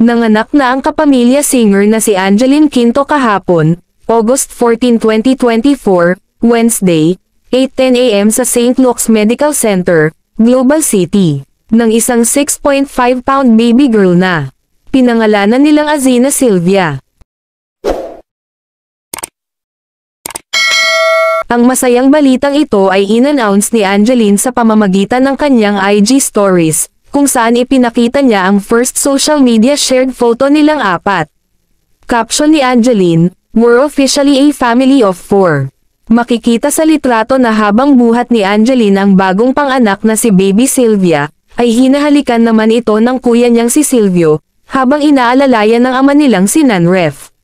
Nanganak na ang kapamilya singer na si Angeline Quinto kahapon, August 14, 2024, Wednesday, 8:10 a.m. sa St. Luke's Medical Center, Global City, ng isang 6.5-pound baby girl na pinangalanan nilang Azina Sylvia. Ang masayang balitang ito ay in-announce ni Angeline sa pamamagitan ng kanyang IG stories, kung saan ipinakita niya ang first social media shared photo nilang apat. Caption ni Angeline, "We're officially a family of 4. Makikita sa litrato na habang buhat ni Angeline ang bagong panganak na si Baby Sylvia, ay hinahalikan naman ito ng kuya niyang si Silvio, habang inaalalayan ng ama nilang si Nanref.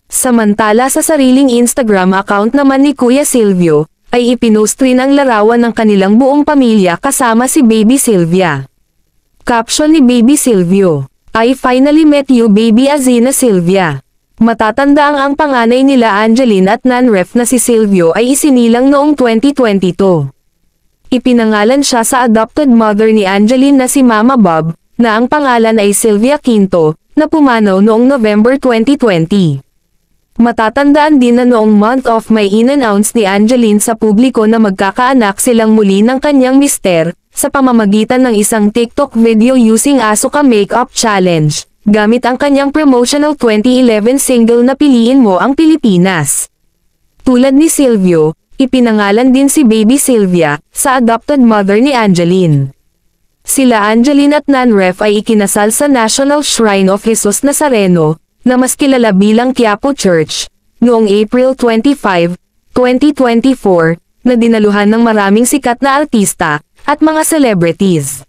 Samantala sa sariling Instagram account naman ni Kuya Silvio, ay ipinost rin ang larawan ng kanilang buong pamilya kasama si Baby Sylvia. Caption ni Baby Silvio, "I finally met you Baby Azina Sylvia." Matatanda ang panganay nila Angeline at Nanref na si Silvio ay isinilang noong 2022. Ipinangalan siya sa adopted mother ni Angeline na si Mama Bob, na ang pangalan ay Sylvia Quinto, na pumanaw noong November 2020. Matatandaan din na noong month of May in-announce ni Angeline sa publiko na magkakaanak silang muli ng kanyang mister, sa pamamagitan ng isang TikTok video using Asuka Makeup Challenge, gamit ang kanyang promotional 2011 single na Piliin Mo ang Pilipinas. Tulad ni Silvio, ipinangalan din si Baby Sylvia, sa adopted mother ni Angeline. Sila Angeline at Nanref ay ikinasal sa National Shrine of Jesus Nazareno, na mas kilala bilang Quiapo Church, noong April 25, 2024, na dinaluhan ng maraming sikat na artista, at mga celebrities.